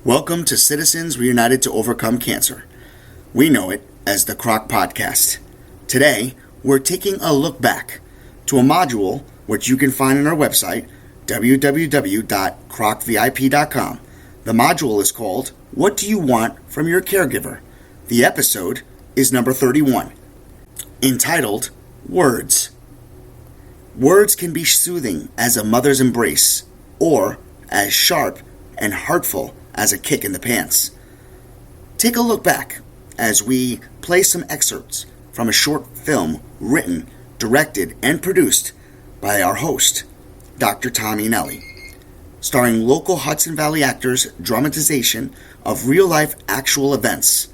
Welcome to Citizens Reunited to Overcome Cancer. We know it as the CROC podcast. Today, we're taking a look back to a module which you can find on our website, www.crocvip.com. The module is called, What Do You Want from Your Caregiver? The episode is number 31, entitled, Words. Words can be soothing as a mother's embrace, or as sharp and hurtful as a kick in the pants. Take a look back as we play some excerpts from a short film written, directed, and produced by our host, Dr. Tom Eanelli, starring local Hudson Valley actors' dramatization of real-life actual events.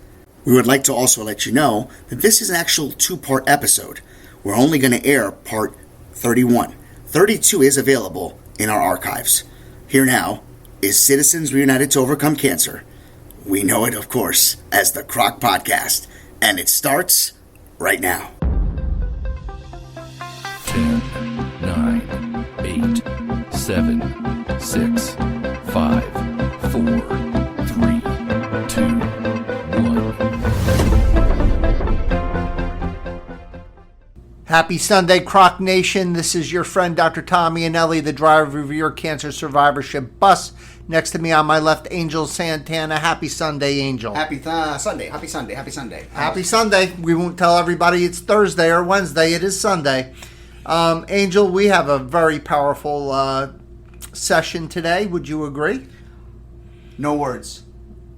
We would like to also let you know that this is an actual two-part episode. We're only going to air part 31. 32 is available in our archives. Here now is Citizens Reunited to Overcome Cancer. We know it, of course, as the CROC podcast, and it starts right now. 10, 9, 8, 7, 6, 5, 4, 3, 2, 1. Happy Sunday, CROC Nation. This is your friend, Dr. Tom Eanelli, the driver of your cancer survivorship bus. Next to me on my left, Angel Santana. Happy Sunday, Angel. Happy Sunday. Happy Sunday. Happy Sunday. We won't tell everybody it's Thursday or Wednesday. It is Sunday. Angel, we have a very powerful session today. Would you agree? No words.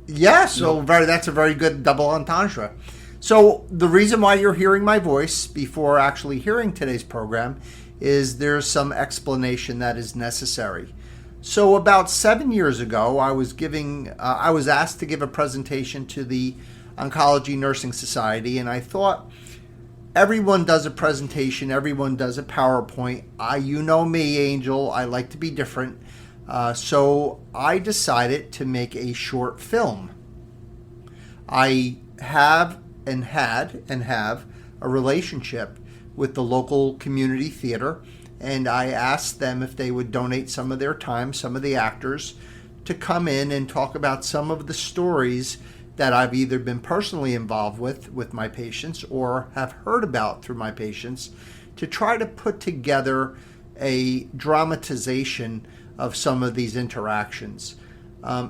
Yes. So that's a very good double entendre. So the reason why you're hearing my voice before actually hearing today's program is there's some explanation that is necessary. So about 7 years ago, I was asked to give a presentation to the Oncology Nursing Society, and I thought everyone does a presentation, everyone does a PowerPoint. You know me, Angel, I like to be different. So I decided to make a short film. I have a relationship with the local community theater, and I asked them if they would donate some of their time, some of the actors, to come in and talk about some of the stories that I've either been personally involved with my patients or have heard about through my patients, to try to put together a dramatization of some of these interactions.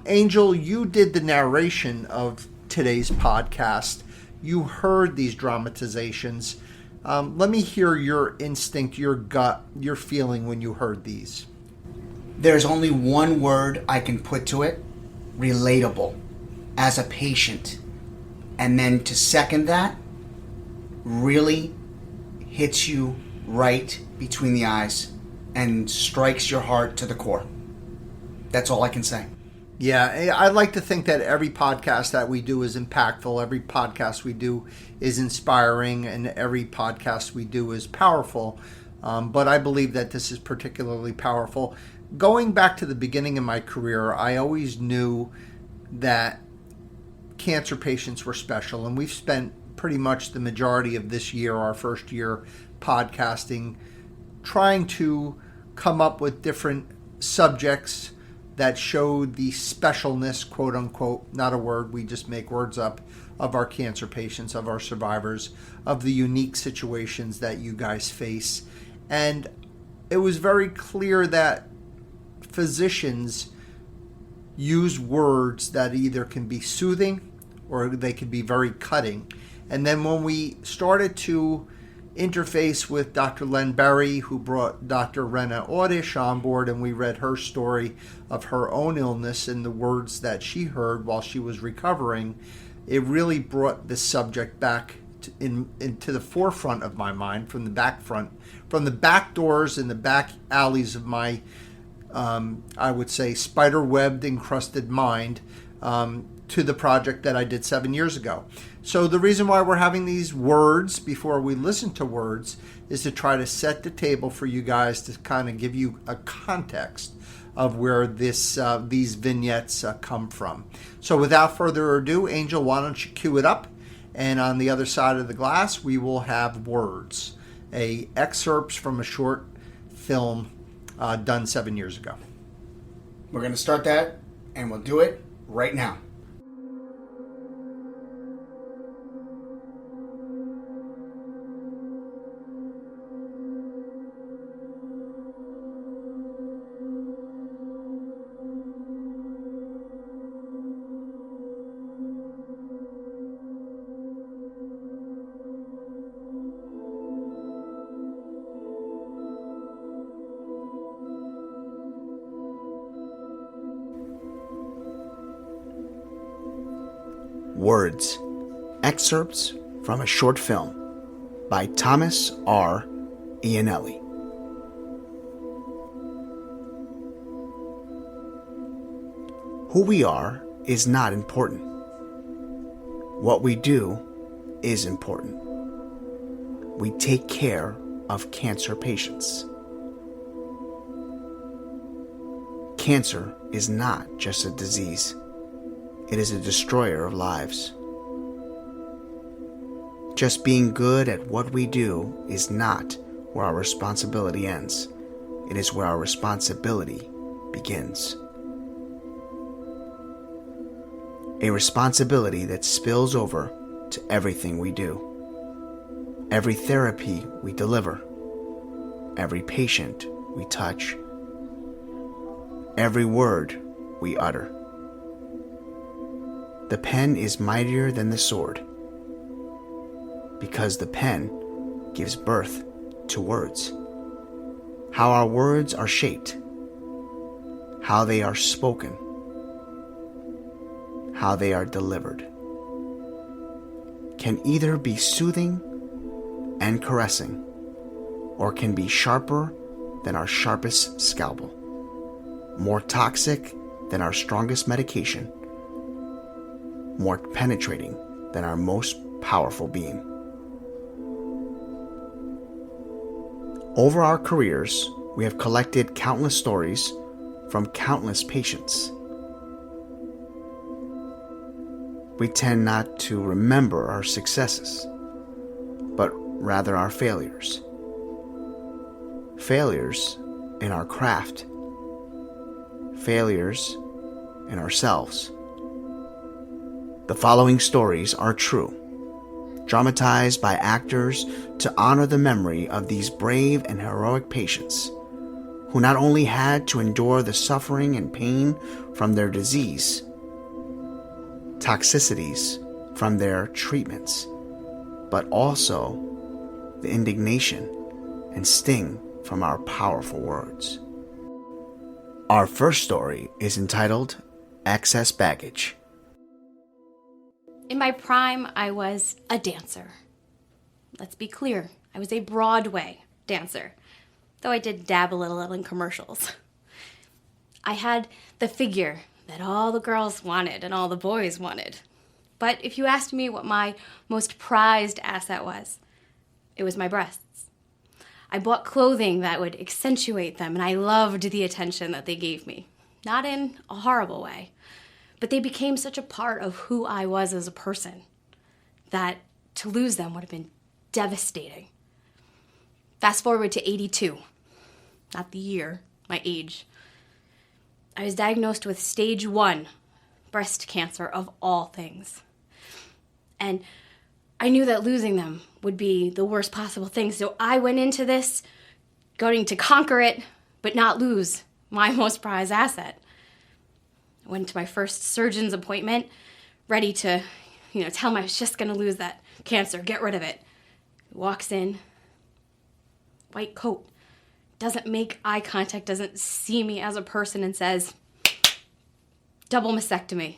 Angel, you did the narration of today's podcast. You heard these dramatizations. Let me hear your instinct, your gut, your feeling when you heard these. There's only one word I can put to it: relatable, as a patient. And then to second that, really hits you right between the eyes and strikes your heart to the core. That's all I can say. Yeah, I like to think that every podcast that we do is impactful, every podcast we do is inspiring, and every podcast we do is powerful. But I believe that this is particularly powerful. Going back to the beginning of my career, I always knew that cancer patients were special, and we've spent pretty much the majority of this year, our first year podcasting, trying to come up with different subjects that showed the specialness, quote unquote, not a word, we just make words up, of our cancer patients, of our survivors, of the unique situations that you guys face. And it was very clear that physicians use words that either can be soothing or they can be very cutting. And then when we started to interface with Dr. Len Berry, who brought Dr. Rena Audish on board, and we read her story of her own illness and the words that she heard while she was recovering, it really brought this subject back into the forefront of my mind, from the back doors and the back alleys of my, I would say, spider-webbed encrusted mind, to the project that I did 7 years ago. So the reason why we're having these words before we listen to words is to try to set the table for you guys, to kind of give you a context of where these vignettes come from. So without further ado, Angel, why don't you cue it up? And on the other side of the glass, we will have words, excerpts from a short film done 7 years ago. We're going to start that, and we'll do it right now. Words. Excerpts from a short film by Thomas R. Eanelli. Who we are is not important. What we do is important. We take care of cancer patients. Cancer is not just a disease. It is a destroyer of lives. Just being good at what we do is not where our responsibility ends. It is where our responsibility begins. A responsibility that spills over to everything we do. Every therapy we deliver. Every patient we touch. Every word we utter. The pen is mightier than the sword, because the pen gives birth to words. How our words are shaped, how they are spoken, how they are delivered, can either be soothing and caressing, or can be sharper than our sharpest scalpel, more toxic than our strongest medication, more penetrating than our most powerful beam. Over our careers, we have collected countless stories from countless patients. We tend not to remember our successes, but rather our failures. Failures in our craft. Failures in ourselves. The following stories are true, dramatized by actors to honor the memory of these brave and heroic patients who not only had to endure the suffering and pain from their disease, toxicities from their treatments, but also the indignation and sting from our powerful words. Our first story is entitled Excess Baggage. In my prime, I was a dancer. Let's be clear, I was a Broadway dancer, though I did dabble a little in commercials. I had the figure that all the girls wanted and all the boys wanted. But if you asked me what my most prized asset was, it was my breasts. I bought clothing that would accentuate them, and I loved the attention that they gave me. Not in a horrible way, but they became such a part of who I was as a person that to lose them would have been devastating. Fast forward to 82, not the year, my age. I was diagnosed with stage 1 breast cancer of all things. And I knew that losing them would be the worst possible thing, so I went into this going to conquer it, but not lose my most prized asset. I went to my first surgeon's appointment, ready to, tell him I was just going to lose that cancer, get rid of it. He walks in, white coat, doesn't make eye contact, doesn't see me as a person, and says, double mastectomy.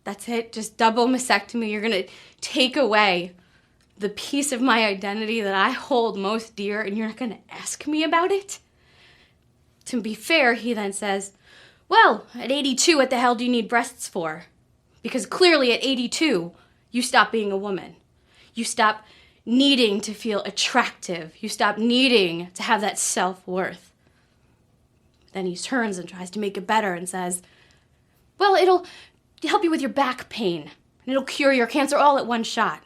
That's it, just double mastectomy. You're going to take away the piece of my identity that I hold most dear, and you're not going to ask me about it? To be fair, he then says, well, at 82, what the hell do you need breasts for? Because clearly at 82, you stop being a woman. You stop needing to feel attractive. You stop needing to have that self-worth. Then he turns and tries to make it better and says, well, it'll help you with your back pain, and it'll cure your cancer all at one shot.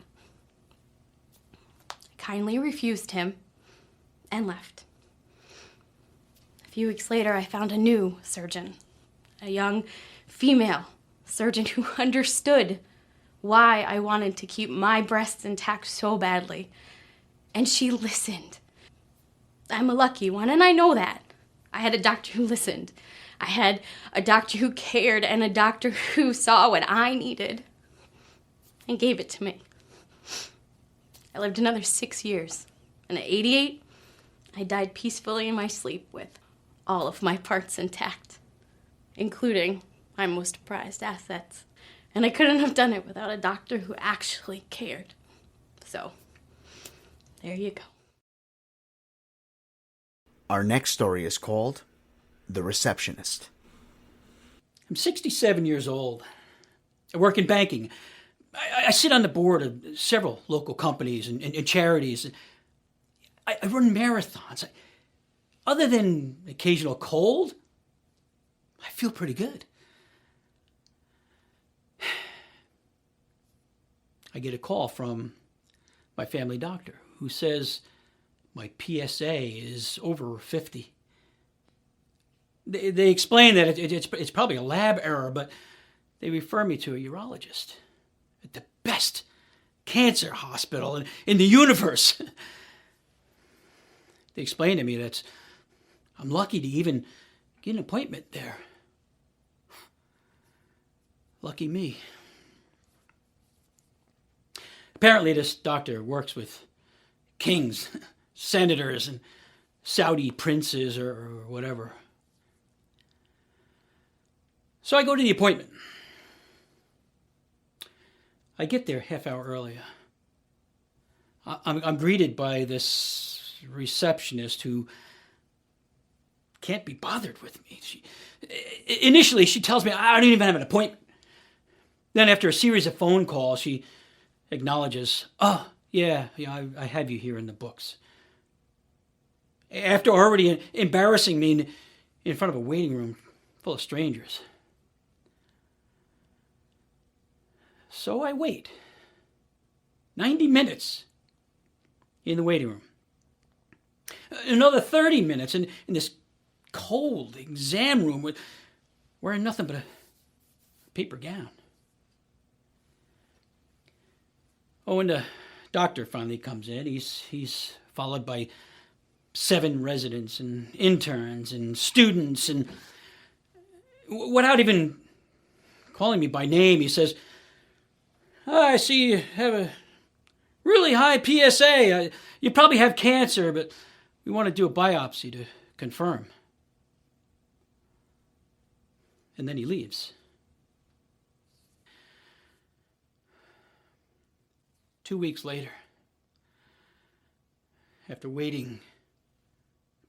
I kindly refused him and left. A few weeks later, I found a new surgeon, a young female surgeon who understood why I wanted to keep my breasts intact so badly. And she listened. I'm a lucky one, and I know that. I had a doctor who listened. I had a doctor who cared and a doctor who saw what I needed and gave it to me. I lived another 6 years, and at 88, I died peacefully in my sleep with all of my parts intact, including my most prized assets. And I couldn't have done it without a doctor who actually cared. So, there you go. Our next story is called The Receptionist. I'm 67 years old. I work in banking. I sit on the board of several local companies and charities. I run marathons. Other than occasional cold, I feel pretty good. I get a call from my family doctor who says my PSA is over 50. They explain that it's probably a lab error, but they refer me to a urologist at the best cancer hospital in the universe. They explain to me that I'm lucky to even get an appointment there. Lucky me. Apparently this doctor works with kings, senators, and Saudi princes or whatever. So I go to the appointment. I get there half hour earlier. I'm greeted by this receptionist who can't be bothered with me. Initially, she tells me I don't even have an appointment. Then after a series of phone calls, she acknowledges, oh, yeah, I have you here in the books. After already embarrassing me in front of a waiting room full of strangers. So I wait 90 minutes in the waiting room. Another 30 minutes in this cold exam room wearing nothing but a paper gown. Oh, when the doctor finally comes in, he's followed by 7 residents and interns and students, and without even calling me by name, he says, I see you have a really high PSA. You probably have cancer, but we want to do a biopsy to confirm. And then he leaves. 2 weeks later, after waiting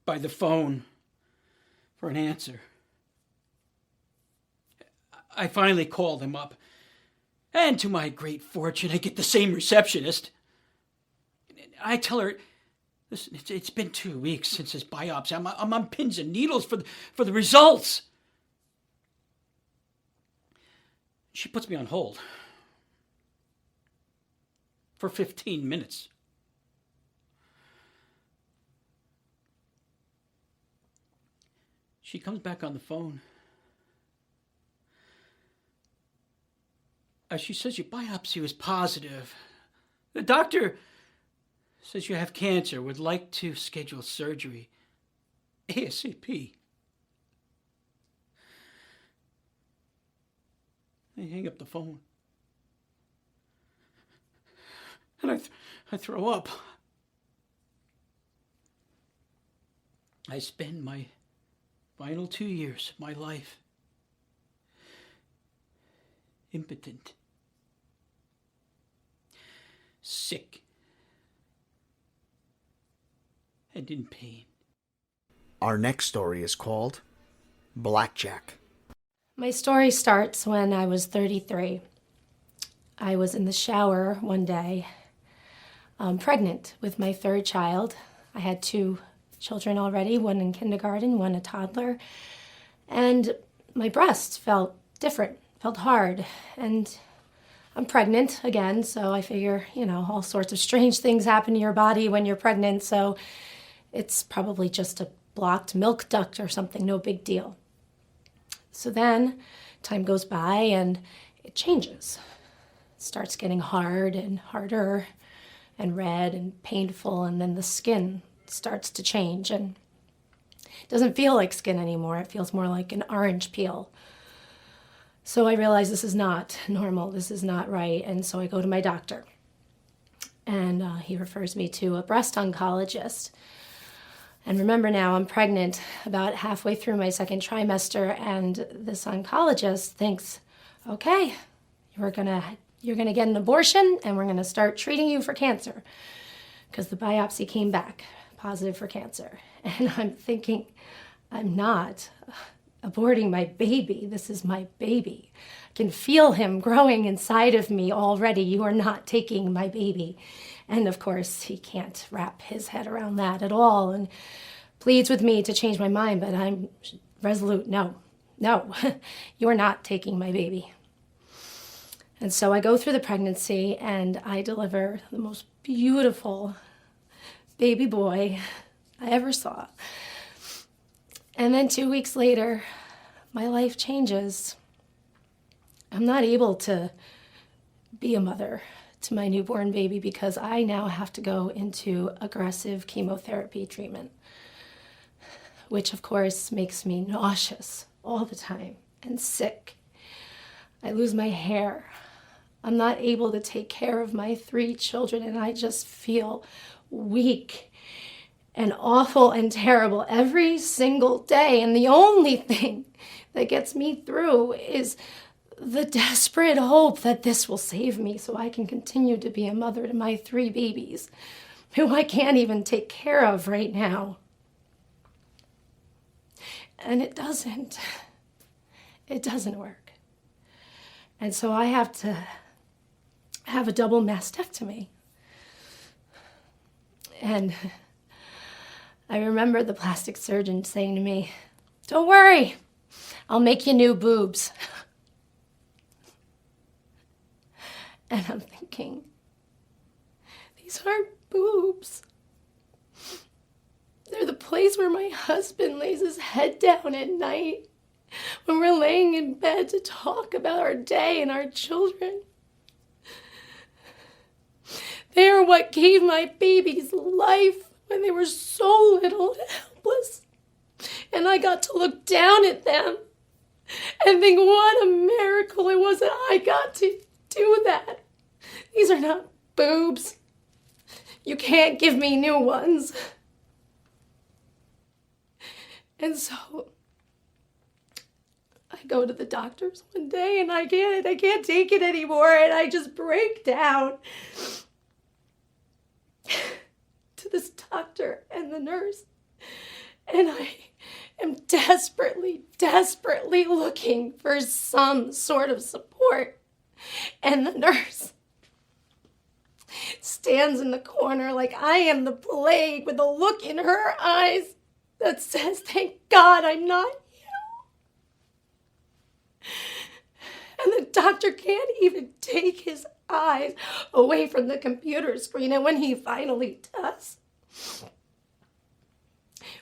by the phone for an answer, I finally called him up. And to my great fortune, I get the same receptionist. I tell her, listen, it's been 2 weeks since this biopsy. I'm on pins and needles for the results. She puts me on hold for 15 minutes. She comes back on the phone. She says your biopsy was positive. The doctor says you have cancer, would like to schedule surgery ASAP. I hang up the phone. And I throw up. I spend my final 2 years of my life impotent, sick, and in pain. Our next story is called Blackjack. My story starts when I was 33. I was in the shower one day, pregnant with my 3rd child. I had 2 children already, one in kindergarten, one a toddler. And my breast felt different, felt hard. And I'm pregnant again, so I figure, all sorts of strange things happen to your body when you're pregnant, so it's probably just a blocked milk duct or something, no big deal. So then time goes by and it changes. It starts getting hard and harder and red and painful, and then the skin starts to change and it doesn't feel like skin anymore. It feels more like an orange peel. So I realize this is not normal. This is not right. And so I go to my doctor. And he refers me to a breast oncologist. And remember now, I'm pregnant about halfway through my second trimester, and this oncologist thinks, okay, you're gonna get an abortion, and we're gonna start treating you for cancer, because the biopsy came back positive for cancer. And I'm thinking, I'm not aborting my baby. This is my baby. I can feel him growing inside of me already. You are not taking my baby. And of course, he can't wrap his head around that at all and pleads with me to change my mind, but I'm resolute. No, you are not taking my baby. And so I go through the pregnancy and I deliver the most beautiful baby boy I ever saw. And then 2 weeks later, my life changes. I'm not able to be a mother to my newborn baby because I now have to go into aggressive chemotherapy treatment, which of course makes me nauseous all the time and sick. I lose my hair. I'm not able to take care of my 3 children, and I just feel weak and awful and terrible every single day. And the only thing that gets me through is the desperate hope that this will save me so I can continue to be a mother to my 3 babies, who I can't even take care of right now. And it doesn't work. And so I have to have a double mastectomy. And I remember the plastic surgeon saying to me, "Don't worry, I'll make you new boobs." And I'm thinking, these aren't boobs. They're the place where my husband lays his head down at night when we're laying in bed to talk about our day and our children. They are what gave my babies life when they were so little and helpless. And I got to look down at them and think what a miracle it was that I got to do that. These are not boobs. You can't give me new ones. And so I go to the doctors one day and I can't take it anymore, and I just break down to this doctor and the nurse, and I am desperately looking for some sort of support. And the nurse stands in the corner like I am the plague, with a look in her eyes that says, "Thank God I'm not you." And the doctor can't even take his eyes away from the computer screen. And when he finally does,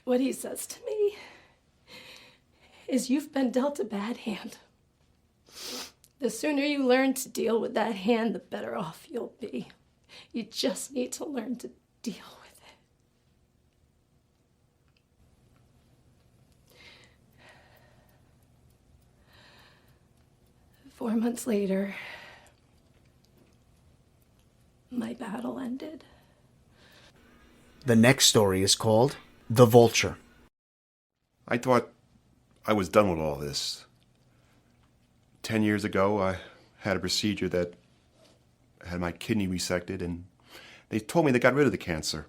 what he says to me is, "You've been dealt a bad hand. The sooner you learn to deal with that hand, the better off you'll be. You just need to learn to deal with it." 4 months later, my battle ended. The next story is called The Vulture. I thought I was done with all this. 10 years ago, I had a procedure that had my kidney resected, and they told me they got rid of the cancer.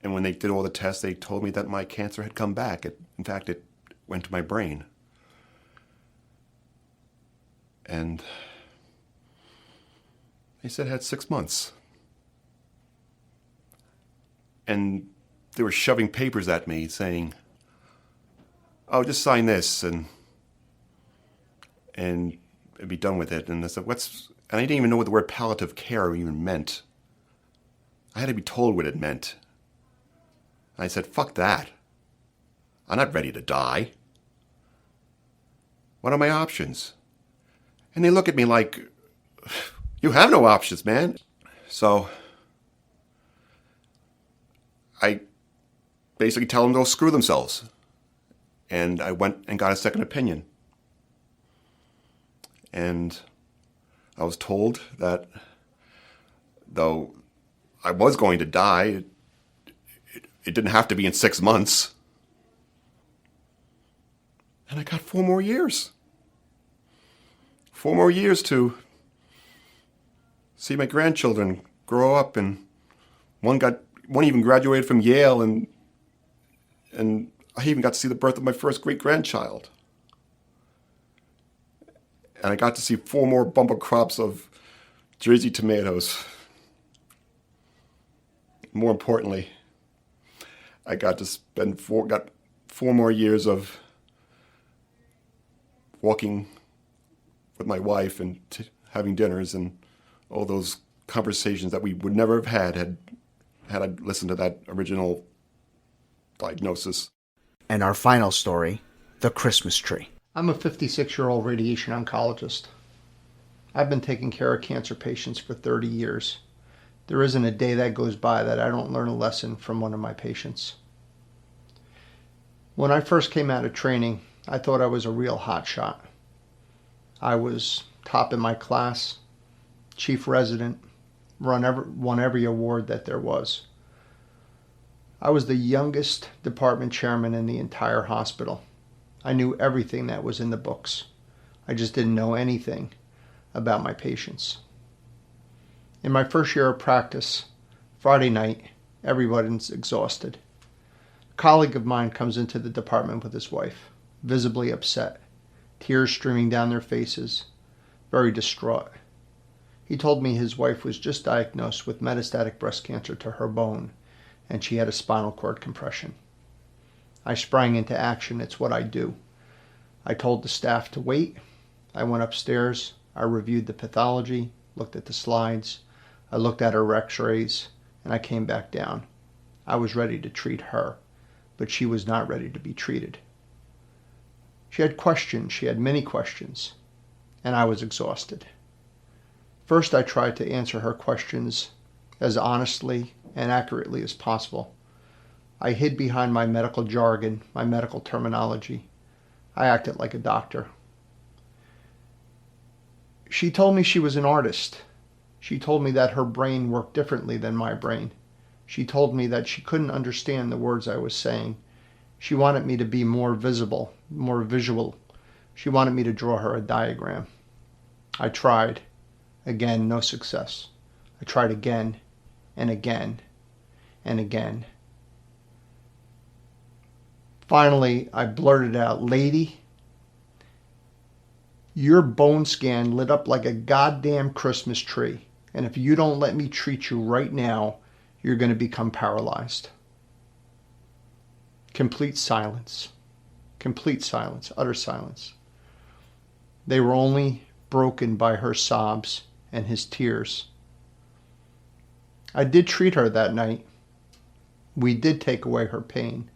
And when they did all the tests, they told me that my cancer had come back. In fact, it went to my brain. And they said it had 6 months. And they were shoving papers at me saying, "Oh, just sign this and be done with it." And I said, and I didn't even know what the word palliative care even meant. I had to be told what it meant. And I said, "Fuck that. I'm not ready to die." What are my options? And they look at me like, you have no options, man. So I basically tell them to go screw themselves. And I went and got a second opinion. And I was told that though I was going to die, it didn't have to be in 6 months. And I got 4 more years. 4 more years to see my grandchildren grow up, and one even graduated from Yale, and I even got to see the birth of my first great-grandchild. And I got to see 4 more bumper crops of Jersey tomatoes. More importantly, I got to spend 4 more years of walking with my wife and having dinners and all those conversations that we would never have had I listened to that original diagnosis. And our final story, the Christmas tree. I'm a 56-year-old radiation oncologist. I've been taking care of cancer patients for 30 years. There isn't a day that goes by that I don't learn a lesson from one of my patients. When I first came out of training, I thought I was a real hotshot. I was top in my class, chief resident, won every award that there was. I was the youngest department chairman in the entire hospital. I knew everything that was in the books. I just didn't know anything about my patients. In my first year of practice, Friday night, everybody's exhausted. A colleague of mine comes into the department with his wife, visibly upset, tears streaming down their faces, very distraught. He told me his wife was just diagnosed with metastatic breast cancer to her bone, and she had a spinal cord compression. I sprang into action. It's what I do. I told the staff to wait. I went upstairs. I reviewed the pathology, looked at the slides. I looked at her x-rays, and I came back down. I was ready to treat her, but she was not ready to be treated. She had questions. She had many questions, and I was exhausted. First, I tried to answer her questions as honestly and accurately as possible. I hid behind my medical jargon, my medical terminology. I acted like a doctor. She told me she was an artist. She told me that her brain worked differently than my brain. She told me that she couldn't understand the words I was saying. She wanted me to be more visible, more visual. She wanted me to draw her a diagram. I tried. Again, no success. I tried again and again and again. Finally, I blurted out, "Lady, your bone scan lit up like a goddamn Christmas tree. And if you don't let me treat you right now, you're going to become paralyzed." Complete silence. Complete silence. Utter silence. They were only broken by her sobs and his tears. I did treat her that night. We did take away her pain,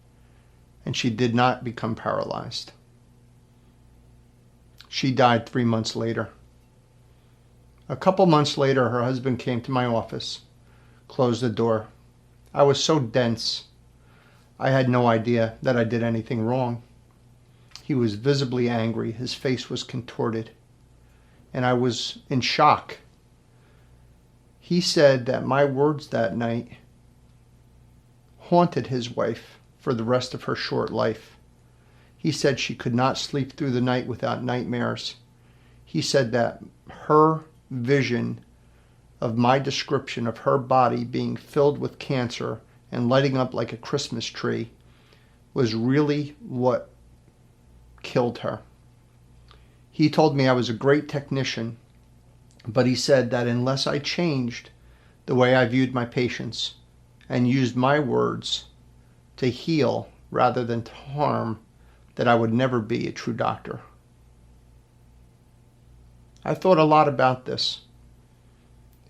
and she did not become paralyzed. She died 3 months later. A couple months later, her husband came to my office, closed the door. I was so dense, I had no idea that I did anything wrong. He was visibly angry. His face was contorted, and I was in shock. He said that my words that night haunted his wife for the rest of her short life. He said she could not sleep through the night without nightmares. He said that her vision of my description of her body being filled with cancer and lighting up like a Christmas tree was really what killed her. He told me I was a great technician, but he said that unless I changed the way I viewed my patients and used my words to heal rather than to harm, that I would never be a true doctor. I thought a lot about this.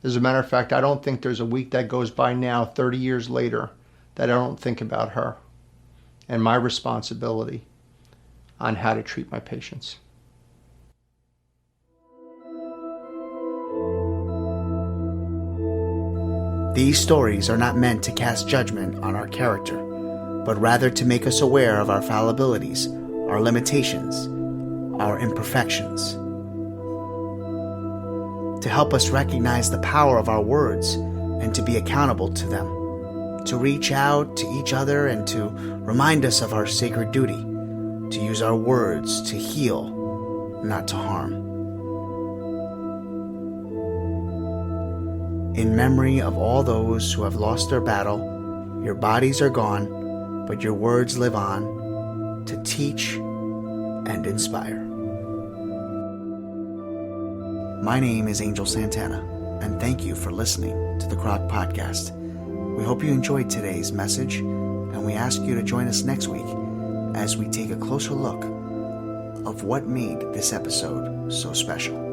As a matter of fact, I don't think there's a week that goes by now, 30 years later, that I don't think about her and my responsibility on how to treat my patients. These stories are not meant to cast judgment on our character, but rather to make us aware of our fallibilities, our limitations, our imperfections. To help us recognize the power of our words and to be accountable to them. To reach out to each other and to remind us of our sacred duty, to use our words to heal, not to harm. In memory of all those who have lost their battle, your bodies are gone, but your words live on to teach and inspire. My name is Angel Santana, and thank you for listening to the CROC Podcast. We hope you enjoyed today's message, and we ask you to join us next week as we take a closer look of what made this episode so special.